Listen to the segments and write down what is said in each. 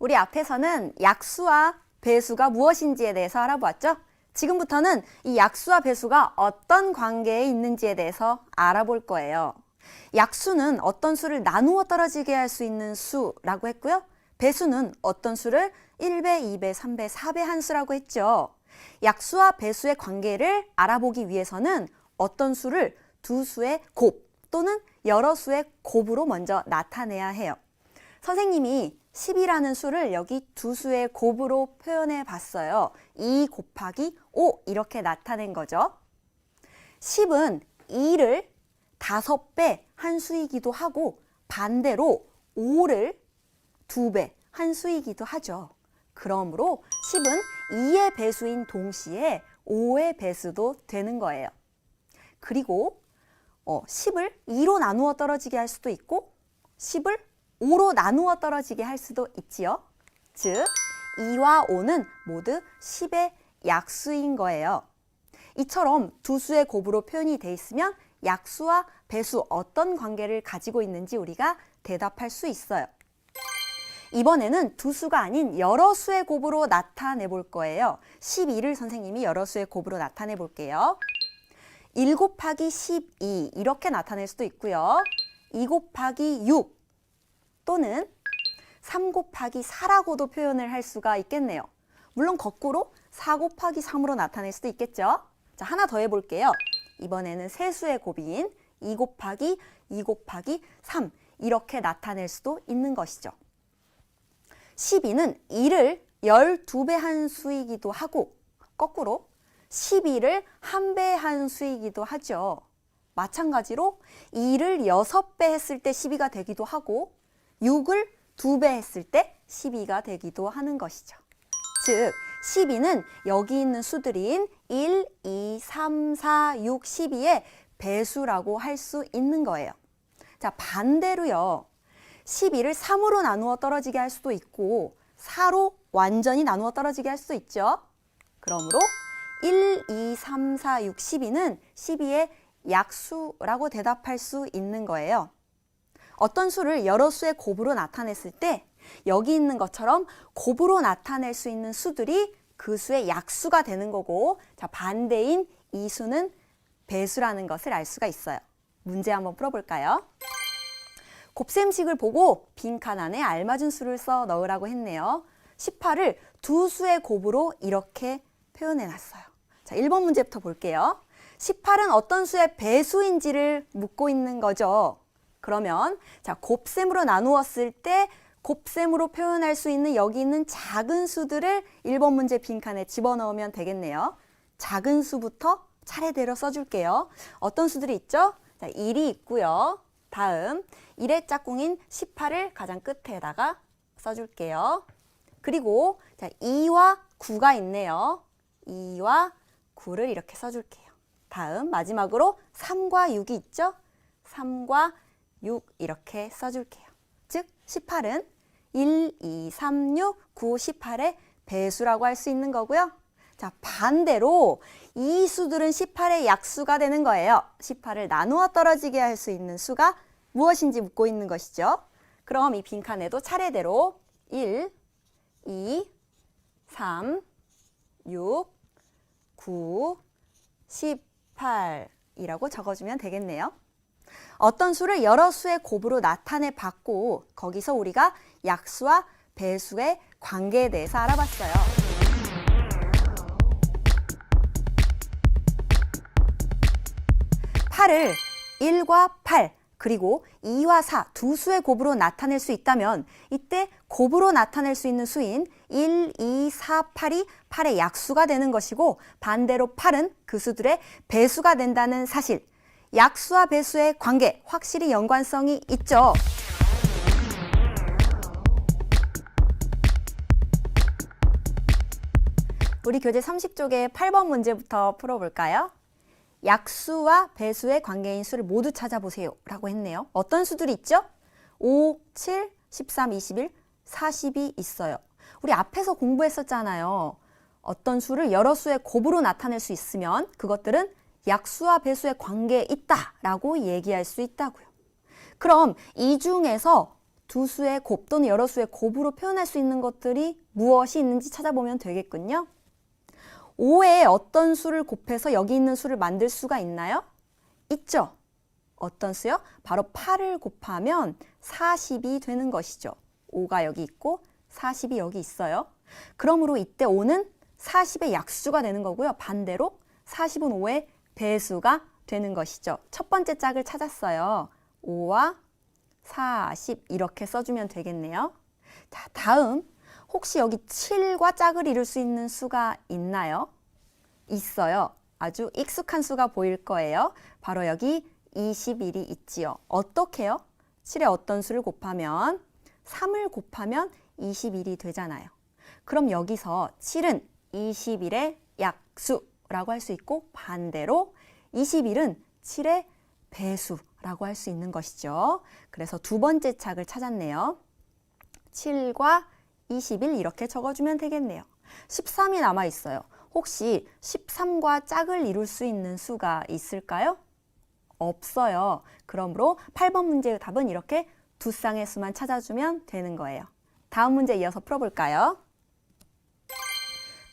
우리 앞에서는 약수와 배수가 무엇인지에 대해서 알아보았죠? 지금부터는 이 약수와 배수가 어떤 관계에 있는지에 대해서 알아볼 거예요. 약수는 어떤 수를 나누어 떨어지게 할 수 있는 수라고 했고요. 배수는 어떤 수를 1배, 2배, 3배, 4배 한 수라고 했죠. 약수와 배수의 관계를 알아보기 위해서는 어떤 수를 두 수의 곱 또는 여러 수의 곱으로 먼저 나타내야 해요. 선생님이 10이라는 수를 여기 두 수의 곱으로 표현해 봤어요. 2 곱하기 5 이렇게 나타낸 거죠. 10은 2를 5배 한 수이기도 하고 반대로 5를 2배 한 수이기도 하죠. 그러므로 10은 2의 배수인 동시에 5의 배수도 되는 거예요. 그리고 10을 2로 나누어 떨어지게 할 수도 있고 10을 5로 나누어 떨어지게 할 수도 있지요. 즉 2와 5는 모두 10의 약수인 거예요. 이처럼 두 수의 곱으로 표현이 돼 있으면 약수와 배수 어떤 관계를 가지고 있는지 우리가 대답할 수 있어요. 이번에는 두 수가 아닌 여러 수의 곱으로 나타내 볼 거예요. 12를 선생님이 여러 수의 곱으로 나타내 볼게요. 1 곱하기 12 이렇게 나타낼 수도 있고요. 2 곱하기 6 또는 3 곱하기 4라고도 표현을 할 수가 있겠네요. 물론 거꾸로 4 곱하기 3으로 나타낼 수도 있겠죠. 자, 하나 더 해볼게요. 이번에는 세 수의 곱인 2 곱하기 2 곱하기 3 이렇게 나타낼 수도 있는 것이죠. 12는 2를 12배 한 수이기도 하고 거꾸로 12를 1배 한 수이기도 하죠. 마찬가지로 2를 6배 했을 때 12가 되기도 하고 6을 2배 했을 때 12가 되기도 하는 것이죠. 즉 12는 여기 있는 수들인 1, 2, 3, 4, 6, 12의 배수라고 할 수 있는 거예요. 자, 반대로요. 12를 3으로 나누어 떨어지게 할 수도 있고 4로 완전히 나누어 떨어지게 할 수도 있죠. 그러므로 1, 2, 3, 4, 6, 12는 12의 약수라고 대답할 수 있는 거예요. 어떤 수를 여러 수의 곱으로 나타냈을 때 여기 있는 것처럼 곱으로 나타낼 수 있는 수들이 그 수의 약수가 되는 거고, 자, 반대인 이 수는 배수라는 것을 알 수가 있어요. 문제 한번 풀어볼까요? 곱셈식을 보고 빈칸 안에 알맞은 수를 써 넣으라고 했네요. 18을 두 수의 곱으로 이렇게 표현해 놨어요. 자, 1번 문제부터 볼게요. 18은 어떤 수의 배수인지를 묻고 있는 거죠. 그러면 자, 곱셈으로 나누었을 때 곱셈으로 표현할 수 있는 여기 있는 작은 수들을 1번 문제 빈칸에 집어넣으면 되겠네요. 작은 수부터 차례대로 써줄게요. 어떤 수들이 있죠? 자, 1이 있고요. 다음 1의 짝꿍인 18을 가장 끝에다가 써줄게요. 그리고 자, 2와 9가 있네요. 2와 9를 이렇게 써줄게요. 다음 마지막으로 3과 6이 있죠? 3과 6 이렇게 써줄게요. 즉 18은 1, 2, 3, 6, 9, 18의 배수라고 할 수 있는 거고요. 자, 반대로 이 수들은 18의 약수가 되는 거예요. 18을 나누어 떨어지게 할 수 있는 수가 무엇인지 묻고 있는 것이죠. 그럼 이 빈칸에도 차례대로 1, 2, 3, 6, 9, 18이라고 적어주면 되겠네요. 어떤 수를 여러 수의 곱으로 나타내 봤고 거기서 우리가 약수와 배수의 관계에 대해서 알아봤어요. (8을) 1과 8 그리고 2와 4 두 수의 곱으로 나타낼 수 있다면 이때 곱으로 나타낼 수 있는 수인 1, 2, 4, 8이 8의 약수가 되는 것이고 반대로 8은 그 수들의 배수가 된다는 사실, 약수와 배수의 관계 확실히 연관성이 있죠. 우리 교재 30쪽의 8번 문제부터 풀어볼까요? 약수와 배수의 관계인 수를 모두 찾아보세요 라고 했네요. 어떤 수들이 있죠? 5, 7, 13, 21, 40이 있어요. 우리 앞에서 공부했었잖아요. 어떤 수를 여러 수의 곱으로 나타낼 수 있으면 그것들은 약수와 배수의 관계에 있다라고 얘기할 수 있다고요. 그럼 이 중에서 두 수의 곱 또는 여러 수의 곱으로 표현할 수 있는 것들이 무엇이 있는지 찾아보면 되겠군요. 5에 어떤 수를 곱해서 여기 있는 수를 만들 수가 있나요? 있죠. 어떤 수요? 바로 8을 곱하면 40이 되는 것이죠. 5가 여기 있고 40이 여기 있어요. 그러므로 이때 5는 40의 약수가 되는 거고요. 반대로 40은 5의 배수가 되는 것이죠. 첫 번째 짝을 찾았어요. 5와 40 이렇게 써주면 되겠네요. 자, 다음 혹시 여기 7과 짝을 이룰 수 있는 수가 있나요? 있어요. 아주 익숙한 수가 보일 거예요. 바로 여기 21이 있지요. 어떻게요? 7에 어떤 수를 곱하면 3을 곱하면 21이 되잖아요. 그럼 여기서 7은 21의 약수라고 할 수 있고 반대로 21은 7의 배수라고 할 수 있는 것이죠. 그래서 두 번째 짝을 찾았네요. 7과 21 이렇게 적어주면 되겠네요. 13이 남아있어요. 혹시 13과 짝을 이룰 수 있는 수가 있을까요? 없어요. 그러므로 8번 문제의 답은 이렇게 두 쌍의 수만 찾아주면 되는 거예요. 다음 문제 이어서 풀어볼까요?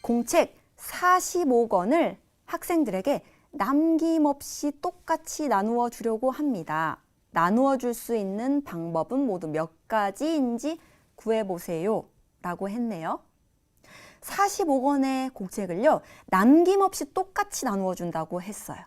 공책 45권을 학생들에게 남김없이 똑같이 나누어 주려고 합니다. 나누어 줄 수 있는 방법은 모두 몇 가지인지 구해보세요 라고 했네요. 45권의 공책을요, 남김없이 똑같이 나누어 준다고 했어요.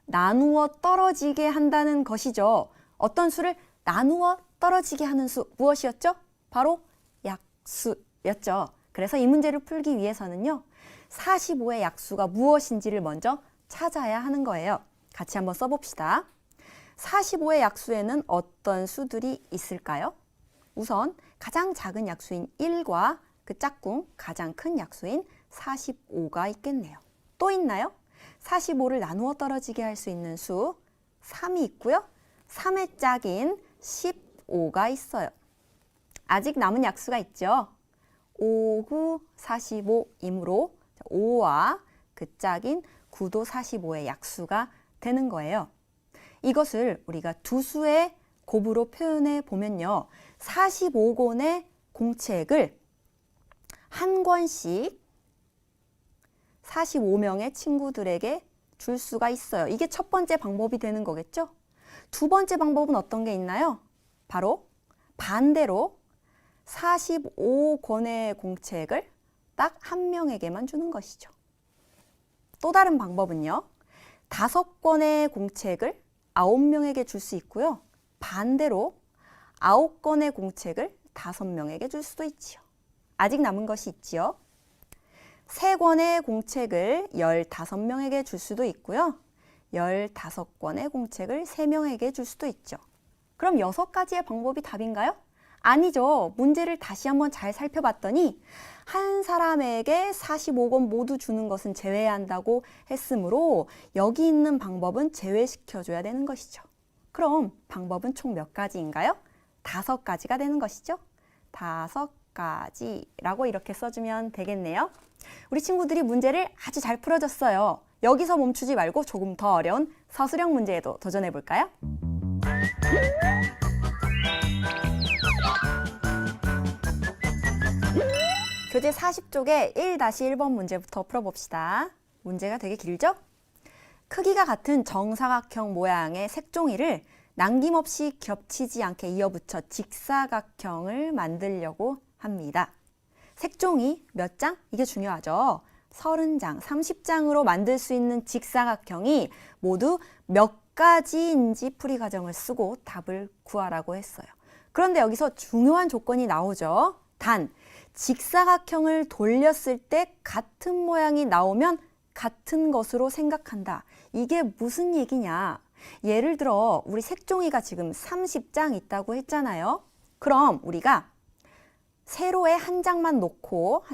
나누어 떨어지게 한다는 것이죠. 어떤 수를 나누어 떨어지게 하는 수 무엇이었죠? 바로 약수였죠. 그래서 이 문제를 풀기 위해서는요, 45의 약수가 무엇인지를 먼저 찾아야 하는 거예요. 같이 한번 써봅시다. 45의 약수에는 어떤 수들이 있을까요? 우선 가장 작은 약수인 1과 그 짝꿍 가장 큰 약수인 45가 있겠네요. 또 있나요? 45를 나누어 떨어지게 할 수 있는 수 3이 있고요. 3의 짝인 15가 있어요. 아직 남은 약수가 있죠. 5, 9, 45이므로 5와 그 짝인 9도 45의 약수가 되는 거예요. 이것을 우리가 두 수의 곱으로 표현해 보면요. 45권의 공책을 한 권씩 45명의 친구들에게 줄 수가 있어요. 이게 첫 번째 방법이 되는 거겠죠? 두 번째 방법은 어떤 게 있나요? 바로 반대로 45권의 공책을 딱 한 명에게만 주는 것이죠. 또 다른 방법은요. 5권의 공책을 9명에게 줄 수 있고요. 반대로 9권의 공책을 5명에게 줄 수도 있지요. 아직 남은 것이 있지요. 3권의 공책을 15명에게 줄 수도 있고요. 15권의 공책을 3명에게 줄 수도 있죠. 그럼 6가지의 방법이 답인가요? 아니죠. 문제를 다시 한번 잘 살펴봤더니 한 사람에게 45권 모두 주는 것은 제외해야 한다고 했으므로 여기 있는 방법은 제외시켜줘야 되는 것이죠. 그럼 방법은 총 몇 가지인가요? 5가지가 되는 것이죠. 5가지라고 이렇게 써주면 되겠네요. 우리 친구들이 문제를 아주 잘 풀어줬어요. 여기서 멈추지 말고 조금 더 어려운 서술형 문제에도 도전해 볼까요? 교재 40쪽의 1-1번 문제부터 풀어봅시다. 문제가 되게 길죠? 크기가 같은 정사각형 모양의 색종이를 남김없이 겹치지 않게 이어붙여 직사각형을 만들려고 합니다. 색종이 몇 장? 이게 중요하죠. 30장, 30장으로 만들 수 있는 직사각형이 모두 몇 가지인지 풀이 과정을 쓰고 답을 구하라고 했어요. 그런데 여기서 중요한 조건이 나오죠. 단, 직사각형을 돌렸을 때 같은 모양이 나오면 같은 것으로 생각한다. 이게 무슨 얘기냐? 예를 들어 우리 색종이가 지금 30장 있다고 했잖아요. 그럼 우리가 세로에 한 장만 놓고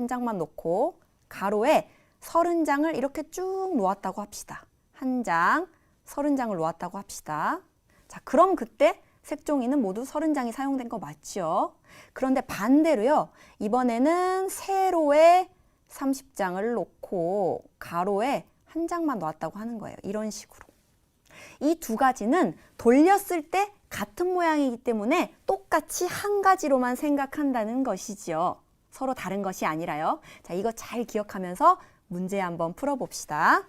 가로에 30장을 이렇게 쭉 놓았다고 합시다. 한 장, 30장을 놓았다고 합시다. 자, 그럼 그때 색종이는 모두 30장이 사용된 거 맞죠? 그런데 반대로요. 이번에는 세로에 30장을 놓고 가로에 한 장만 놓았다고 하는 거예요. 이런 식으로. 이 두 가지는 돌렸을 때 같은 모양이기 때문에 똑같이 한 가지로만 생각한다는 것이지요. 서로 다른 것이 아니라요. 자, 이거 잘 기억하면서 문제 한번 풀어봅시다.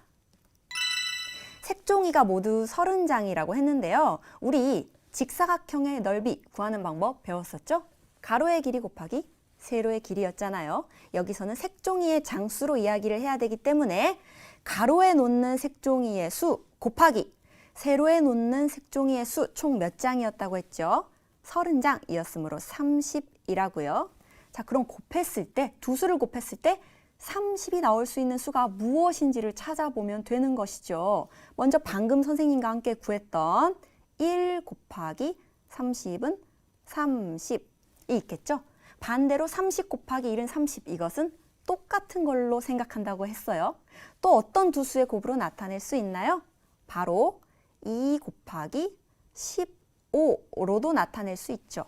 색종이가 모두 30장이라고 했는데요. 우리 직사각형의 넓이 구하는 방법 배웠었죠? 가로의 길이 곱하기 세로의 길이였잖아요. 여기서는 색종이의 장수로 이야기를 해야 되기 때문에 가로에 놓는 색종이의 수 곱하기 세로에 놓는 색종이의 수 총 몇 장이었다고 했죠? 30장이었으므로 30이라고요. 자, 그럼 곱했을 때, 두 수를 곱했을 때 30이 나올 수 있는 수가 무엇인지를 찾아보면 되는 것이죠. 먼저 방금 선생님과 함께 구했던 1 곱하기 30은 30이 있겠죠? 반대로 30 곱하기 1은 30, 이것은 똑같은 걸로 생각한다고 했어요. 또 어떤 두 수의 곱으로 나타낼 수 있나요? 바로 2 곱하기 15로도 나타낼 수 있죠.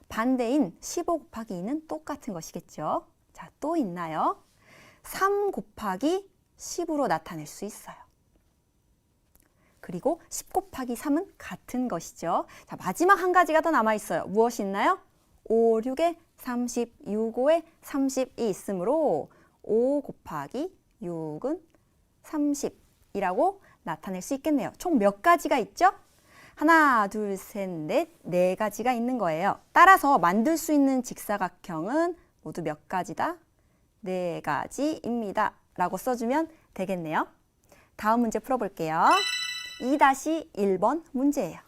반대인 15 곱하기 2는 똑같은 것이겠죠. 자, 또 있나요? 3 곱하기 10으로 나타낼 수 있어요. 그리고 10 곱하기 3은 같은 것이죠. 자, 마지막 한 가지가 더 남아있어요. 무엇이 있나요? 5, 6에 30, 6, 5에 30이 있으므로 5 곱하기 6은 30이라고 나타낼 수 있겠네요. 총 몇 가지가 있죠? 하나, 둘, 셋, 넷, 네 가지가 있는 거예요. 따라서 만들 수 있는 직사각형은 모두 몇 가지다? 네 가지입니다. 라고 써주면 되겠네요. 다음 문제 풀어볼게요. 2-1번 문제예요.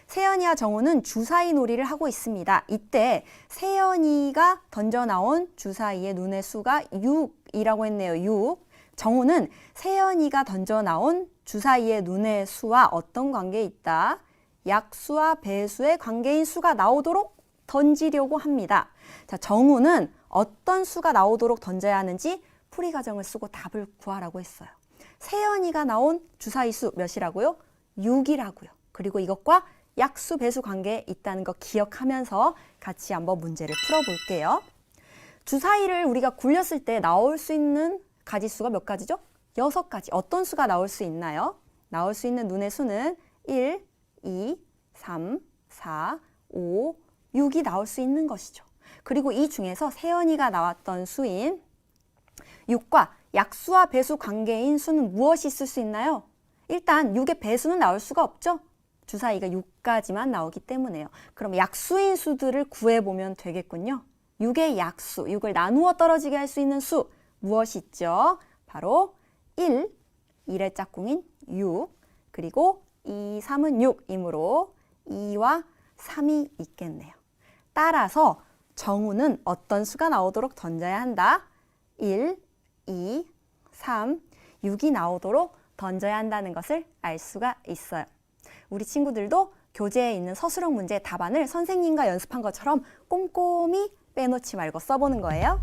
세연이와 정우는 주사위 놀이를 하고 있습니다. 이때 세연이가 던져나온 주사위의 눈의 수가 6이라고 했네요. 6. 정우는 세연이가 던져나온 주사위의 눈의 수와 어떤 관계에 있다? 약수와 배수의 관계인 수가 나오도록 던지려고 합니다. 자, 정우는 어떤 수가 나오도록 던져야 하는지 풀이 과정을 쓰고 답을 구하라고 했어요. 세연이가 나온 주사위 수 몇이라고요? 6이라고요. 그리고 이것과 약수, 배수 관계에 있다는 거 기억하면서 같이 한번 문제를 풀어볼게요. 주사위를 우리가 굴렸을 때 나올 수 있는 가지수가 몇 가지죠? 6가지. 어떤 수가 나올 수 있나요? 나올 수 있는 눈의 수는 1, 2, 3, 4, 5, 6이 나올 수 있는 것이죠. 그리고 이 중에서 세연이가 나왔던 수인 6과 약수와 배수 관계인 수는 무엇이 있을 수 있나요? 일단 6의 배수는 나올 수가 없죠. 주사위가 6까지만 나오기 때문에요. 그럼 약수인 수들을 구해보면 되겠군요. 6의 약수, 6을 나누어 떨어지게 할 수 있는 수 무엇이 있죠? 바로 1, 1의 짝꿍인 6, 그리고 2, 3은 6이므로 2와 3이 있겠네요. 따라서 정우는 어떤 수가 나오도록 던져야 한다? 1, 2, 3, 6이 나오도록 던져야 한다는 것을 알 수가 있어요. 우리 친구들도 교재에 있는 서술형 문제의 답안을 선생님과 연습한 것처럼 꼼꼼히 빼놓지 말고 써보는 거예요.